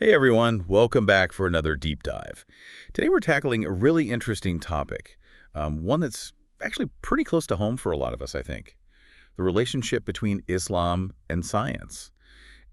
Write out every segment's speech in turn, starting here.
Hey everyone, welcome back for another deep dive. Today we're tackling a really interesting topic, one that's actually pretty close to home for a lot of us, I think. The relationship between Islam and science.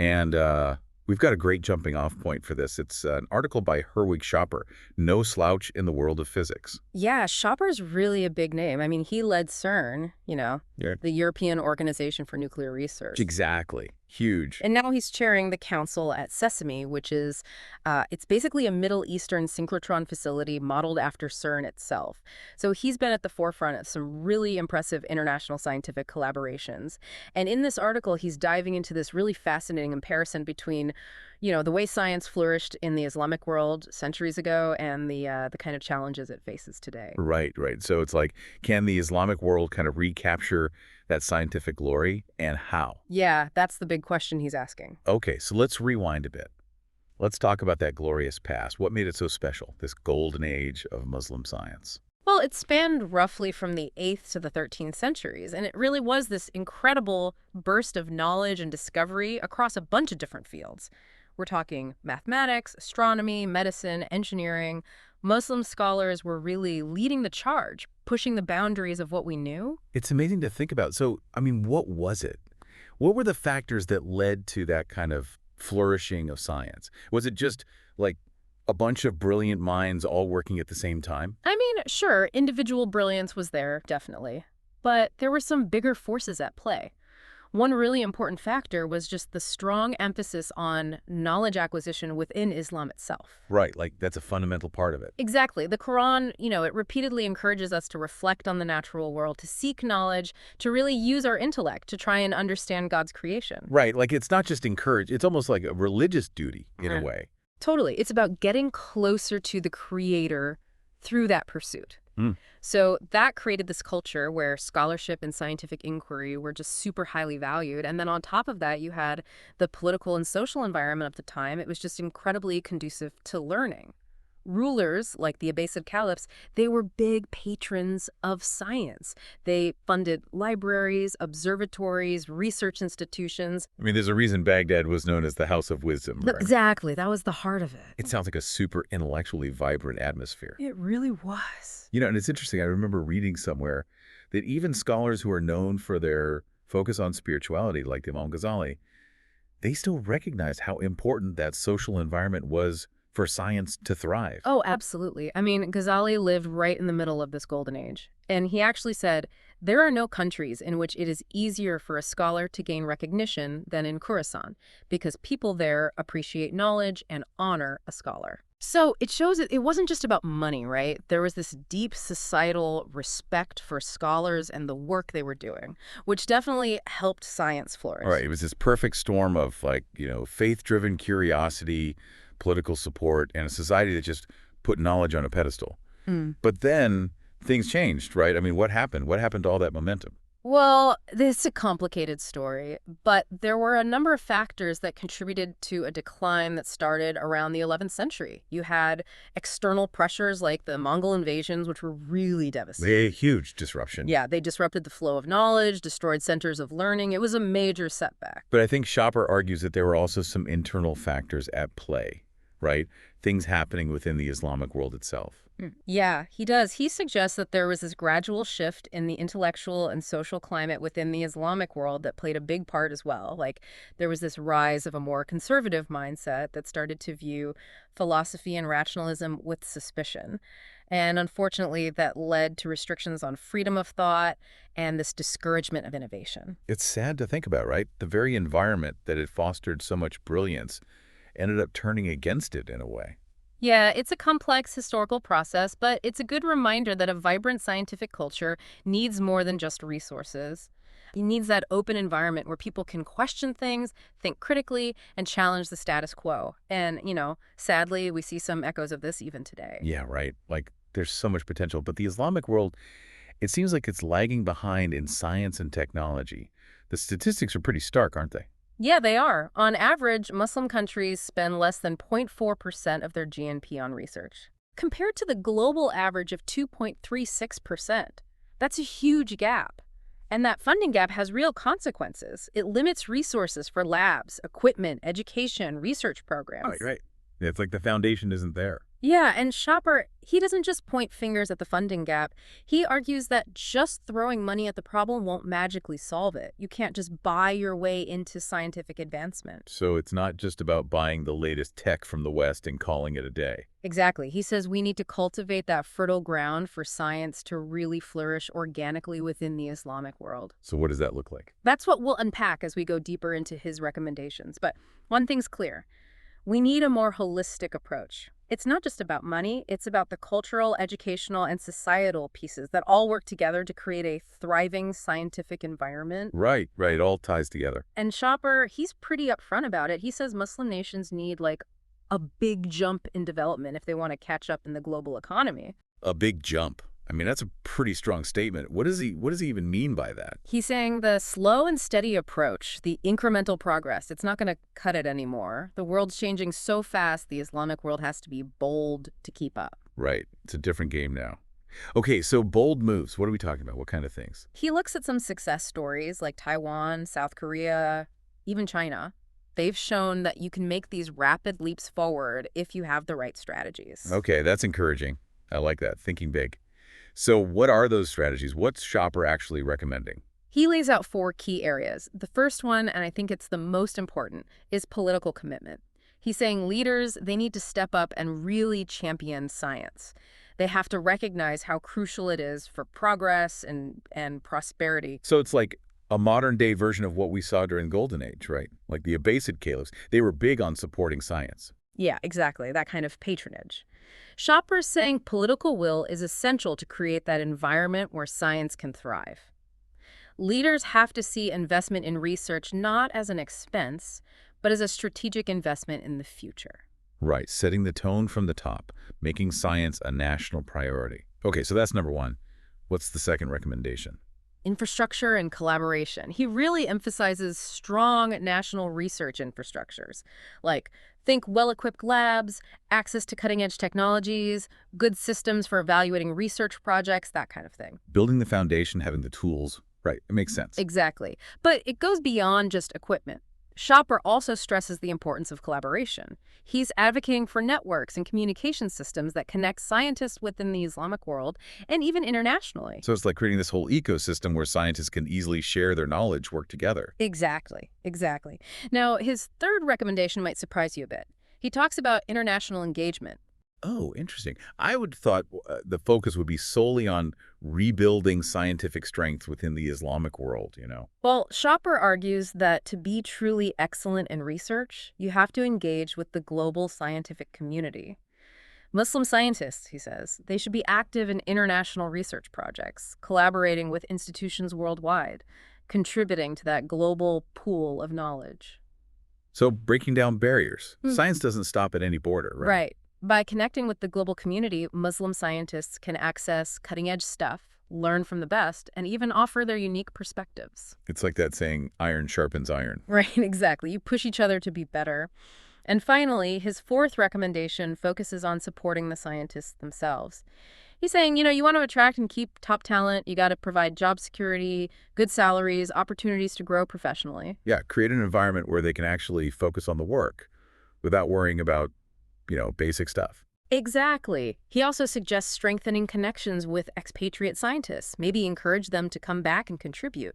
And we've got a great jumping off point for this. It's an article by Herwig Schopper, No Slouch in the World of Physics. Yeah, Schopper's really a big name. I mean, he led CERN, Yeah. the European Organization for Nuclear Research. Exactly. Huge. And now he's chairing the council at Sesame, which is, it's basically a Middle Eastern synchrotron facility modeled after CERN itself. So he's been at the forefront of some really impressive international scientific collaborations. And in this article, he's diving into this really fascinating comparison between, the way science flourished in the Islamic world centuries ago and the kind of challenges it faces today. Right, right. So it's like, can the Islamic world kind of recapture that scientific glory, and how? Yeah, that's the big question he's asking. Okay, so let's rewind a bit. Let's talk about that glorious past. What made it so special, this golden age of Muslim science? Well, it spanned roughly from the 8th to the 13th centuries, and it really was this incredible burst of knowledge and discovery across a bunch of different fields. We're talking mathematics, astronomy, medicine, engineering. Muslim scholars were really leading the charge, pushing the boundaries of what we knew. It's amazing to think about. So, I mean, what was it? What were the factors that led to that kind of flourishing of science? Was it just like a bunch of brilliant minds all working at the same time? I mean, sure, individual brilliance was there, definitely. But there were some bigger forces at play. One really important factor was just the strong emphasis on knowledge acquisition within Islam itself. Right, like that's a fundamental part of it. Exactly. The Quran, it repeatedly encourages us to reflect on the natural world, to seek knowledge, to really use our intellect to try and understand God's creation. Right, like it's not just encouraged, it's almost like a religious duty in a way. Totally. It's about getting closer to the Creator through that pursuit. Mm. So that created this culture where scholarship and scientific inquiry were just super highly valued. And then on top of that, you had the political and social environment of the time. It was just incredibly conducive to learning. Rulers, like the Abbasid caliphs, they were big patrons of science. They funded libraries, observatories, research institutions. I mean, there's a reason Baghdad was known as the House of Wisdom, right? Exactly. That was the heart of it. It sounds like a super intellectually vibrant atmosphere. It really was. And it's interesting. I remember reading somewhere that even scholars who are known for their focus on spirituality, like Imam Ghazali, they still recognize how important that social environment was for science to thrive. Oh, absolutely. I mean, Ghazali lived right in the middle of this golden age. And he actually said, there are no countries in which it is easier for a scholar to gain recognition than in Khorasan, because people there appreciate knowledge and honor a scholar. So it shows that it wasn't just about money, right? There was this deep societal respect for scholars and the work they were doing, which definitely helped science flourish. All right. It was this perfect storm of faith-driven curiosity, political support, and a society that just put knowledge on a pedestal. But then things changed, right? I mean, what happened? What happened to all that momentum? Well, this is a complicated story, but there were a number of factors that contributed to a decline that started around the 11th century. You had external pressures like the Mongol invasions, which were really devastating. A huge disruption. Yeah, they disrupted the flow of knowledge, destroyed centers of learning. It was a major setback. But I think Schopper argues that there were also some internal factors at play, right? Things happening within the Islamic world itself. Yeah, he does. He suggests that there was this gradual shift in the intellectual and social climate within the Islamic world that played a big part as well. Like, there was this rise of a more conservative mindset that started to view philosophy and rationalism with suspicion. And unfortunately, that led to restrictions on freedom of thought and this discouragement of innovation. It's sad to think about, right? The very environment that had fostered so much brilliance ended up turning against it in a way. Yeah, it's a complex historical process, but it's a good reminder that a vibrant scientific culture needs more than just resources. It needs that open environment where people can question things, think critically, and challenge the status quo. And, sadly, we see some echoes of this even today. Yeah, right. Like, there's so much potential. But the Islamic world, it seems like it's lagging behind in science and technology. The statistics are pretty stark, aren't they? Yeah, they are. On average, Muslim countries spend less than 0.4% of their GNP on research, compared to the global average of 2.36%. That's a huge gap. And that funding gap has real consequences. It limits resources for labs, equipment, education, research programs. Right. It's like the foundation isn't there. Yeah, and Schopper, he doesn't just point fingers at the funding gap. He argues that just throwing money at the problem won't magically solve it. You can't just buy your way into scientific advancement. So it's not just about buying the latest tech from the West and calling it a day. Exactly. He says we need to cultivate that fertile ground for science to really flourish organically within the Islamic world. So what does that look like? That's what we'll unpack as we go deeper into his recommendations. But one thing's clear. We need a more holistic approach. It's not just about money, it's about the cultural, educational, and societal pieces that all work together to create a thriving scientific environment. Right, right. It all ties together. And Schopper, he's pretty upfront about it. He says Muslim nations need like a big jump in development if they want to catch up in the global economy. A big jump. I mean, that's a pretty strong statement. What does he even mean by that? He's saying the slow and steady approach, the incremental progress, it's not going to cut it anymore. The world's changing so fast, the Islamic world has to be bold to keep up. Right. It's a different game now. Okay, so bold moves. What are we talking about? What kind of things? He looks at some success stories like Taiwan, South Korea, even China. They've shown that you can make these rapid leaps forward if you have the right strategies. Okay, that's encouraging. I like that. Thinking big. So what are those strategies? What's Shopper actually recommending? He lays out 4 key areas. The first one, and I think it's the most important, is political commitment. He's saying leaders, they need to step up and really champion science. They have to recognize how crucial it is for progress and prosperity. So it's like a modern-day version of what we saw during the Golden Age, right? Like the Abbasid caliphs. They were big on supporting science. Yeah, exactly, that kind of patronage. Schopper's saying political will is essential to create that environment where science can thrive. Leaders have to see investment in research not as an expense, but as a strategic investment in the future. Right, setting the tone from the top, making science a national priority. Okay, so that's number 1. What's the second recommendation? Infrastructure and collaboration. He really emphasizes strong national research infrastructures, like think well-equipped labs, access to cutting-edge technologies, good systems for evaluating research projects, that kind of thing. Building the foundation, having the tools. Right, it makes sense. Exactly. But it goes beyond just equipment. Schopper also stresses the importance of collaboration. He's advocating for networks and communication systems that connect scientists within the Islamic world and even internationally. So it's like creating this whole ecosystem where scientists can easily share their knowledge, work together. Exactly, exactly. Now, his third recommendation might surprise you a bit. He talks about international engagement. Oh, interesting. I would thought the focus would be solely on rebuilding scientific strength within the Islamic world, you know? Well, Schopper argues that to be truly excellent in research, you have to engage with the global scientific community. Muslim scientists, he says, they should be active in international research projects, collaborating with institutions worldwide, contributing to that global pool of knowledge. So breaking down barriers. Science doesn't stop at any border, right? Right. By connecting with the global community, Muslim scientists can access cutting-edge stuff, learn from the best, and even offer their unique perspectives. It's like that saying, iron sharpens iron. Right, exactly. You push each other to be better. And finally, his fourth recommendation focuses on supporting the scientists themselves. He's saying, you want to attract and keep top talent, you got to provide job security, good salaries, opportunities to grow professionally. Yeah, create an environment where they can actually focus on the work without worrying about basic stuff. Exactly. He also suggests strengthening connections with expatriate scientists, maybe encourage them to come back and contribute,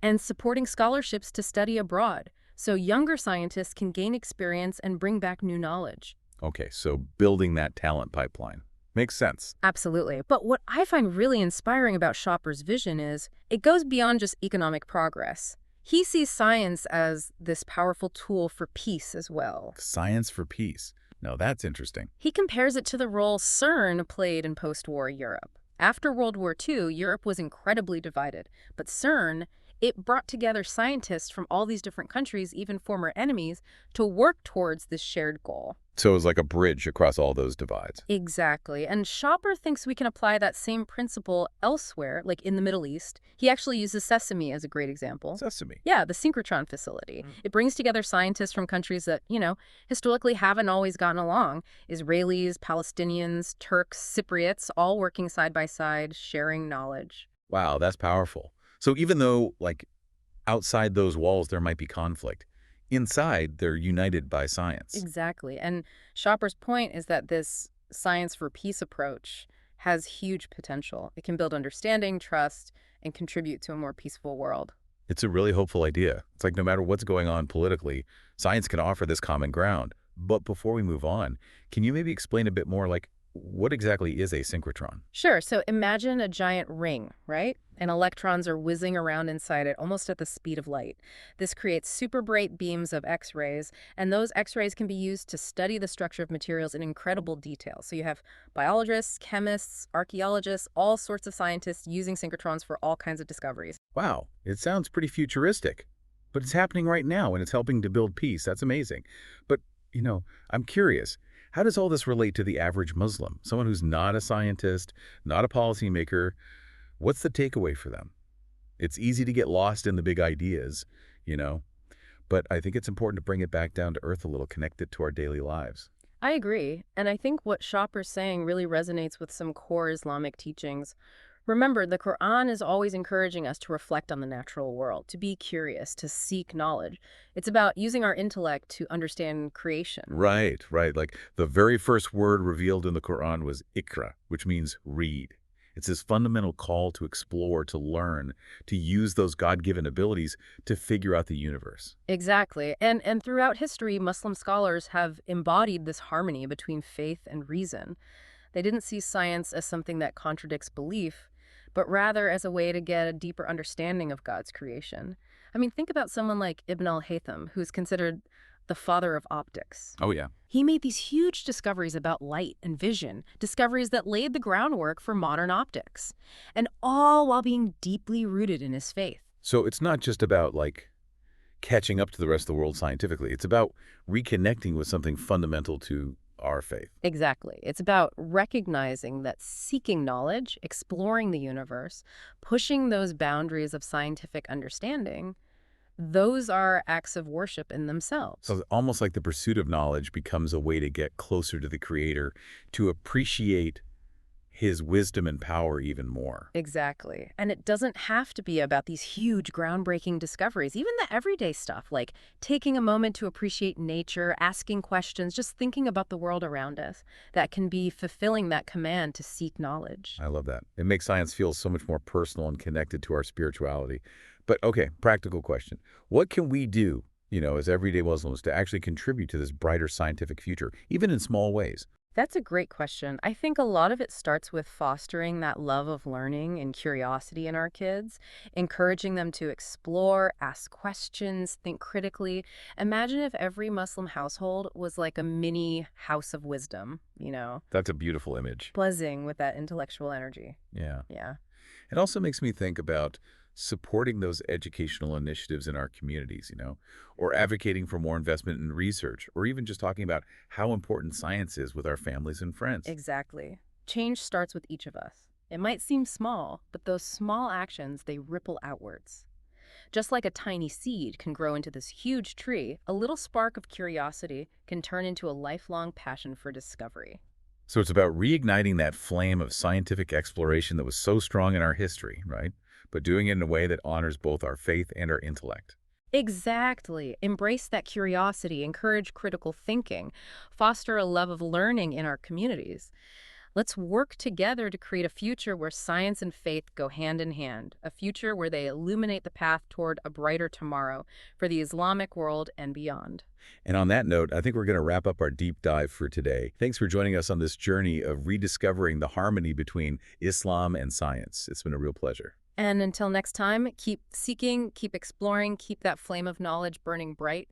and supporting scholarships to study abroad, so younger scientists can gain experience and bring back new knowledge. Okay, so building that talent pipeline. Makes sense. Absolutely. But what I find really inspiring about Schopper's vision is it goes beyond just economic progress. He sees science as this powerful tool for peace as well. Science for peace. No, that's interesting. He compares it to the role CERN played in post-war Europe. After World War II, Europe was incredibly divided, but CERN, it brought together scientists from all these different countries, even former enemies, to work towards this shared goal. So it was like a bridge across all those divides. Exactly. And Schopper thinks we can apply that same principle elsewhere, like in the Middle East. He actually uses Sesame as a great example. Sesame. Yeah, the synchrotron facility. It brings together scientists from countries that, historically haven't always gotten along. Israelis, Palestinians, Turks, Cypriots, all working side by side, sharing knowledge. Wow, that's powerful. So even though, outside those walls there might be conflict, Inside, they're united by science. Exactly. And Shopper's point is that this science for peace approach has huge potential. It can build understanding, trust, and contribute to a more peaceful world. It's a really hopeful idea. It's like no matter what's going on politically, science can offer this common ground. But before we move on, can you maybe explain a bit more, like, what exactly is a synchrotron? Sure. So imagine a giant ring, right? And electrons are whizzing around inside it almost at the speed of light. This creates super bright beams of X-rays, and those X-rays can be used to study the structure of materials in incredible detail. So you have biologists, chemists, archaeologists, all sorts of scientists using synchrotrons for all kinds of discoveries. Wow, it sounds pretty futuristic. But it's happening right now, and it's helping to build peace. That's amazing. But, I'm curious. How does all this relate to the average Muslim, someone who's not a scientist, not a policymaker? What's the takeaway for them? It's easy to get lost in the big ideas, you know, but I think it's important to bring it back down to earth a little, connect it to our daily lives. I agree, and I think what Shopper's saying really resonates with some core Islamic teachings. Remember, the Quran is always encouraging us to reflect on the natural world, to be curious, to seek knowledge. It's about using our intellect to understand creation. Right, right. Like the very first word revealed in the Quran was ikra, which means read. It's this fundamental call to explore, to learn, to use those God-given abilities to figure out the universe. Exactly. And throughout history, Muslim scholars have embodied this harmony between faith and reason. They didn't see science as something that contradicts belief, but rather as a way to get a deeper understanding of God's creation. I mean, think about someone like Ibn al-Haytham, who's considered the father of optics. Oh, yeah. He made these huge discoveries about light and vision, discoveries that laid the groundwork for modern optics, and all while being deeply rooted in his faith. So it's not just about, like, catching up to the rest of the world scientifically. It's about reconnecting with something fundamental to our faith. Exactly. It's about recognizing that seeking knowledge, exploring the universe, pushing those boundaries of scientific understanding, those are acts of worship in themselves. So it's almost like the pursuit of knowledge becomes a way to get closer to the Creator, to appreciate his wisdom and power even more. Exactly. And it doesn't have to be about these huge, groundbreaking discoveries. Even the everyday stuff, like taking a moment to appreciate nature, asking questions, just thinking about the world around us, that can be fulfilling that command to seek knowledge. I love that. It makes science feel so much more personal and connected to our spirituality. But okay, practical question. What can we do, as everyday Muslims to actually contribute to this brighter scientific future, even in small ways? That's a great question. I think a lot of it starts with fostering that love of learning and curiosity in our kids, encouraging them to explore, ask questions, think critically. Imagine if every Muslim household was like a mini house of wisdom, That's a beautiful image. buzzing with that intellectual energy. Yeah. Yeah. It also makes me think about supporting those educational initiatives in our communities, or advocating for more investment in research, or even just talking about how important science is with our families and friends. Exactly. Change starts with each of us. It might seem small, but those small actions, they ripple outwards. Just like a tiny seed can grow into this huge tree, a little spark of curiosity can turn into a lifelong passion for discovery. So it's about reigniting that flame of scientific exploration that was so strong in our history, right? But doing it in a way that honors both our faith and our intellect. Exactly. Embrace that curiosity, encourage critical thinking, foster a love of learning in our communities. Let's work together to create a future where science and faith go hand in hand, a future where they illuminate the path toward a brighter tomorrow for the Islamic world and beyond. And on that note, I think we're going to wrap up our deep dive for today. Thanks for joining us on this journey of rediscovering the harmony between Islam and science. It's been a real pleasure. And until next time, keep seeking, keep exploring, keep that flame of knowledge burning bright.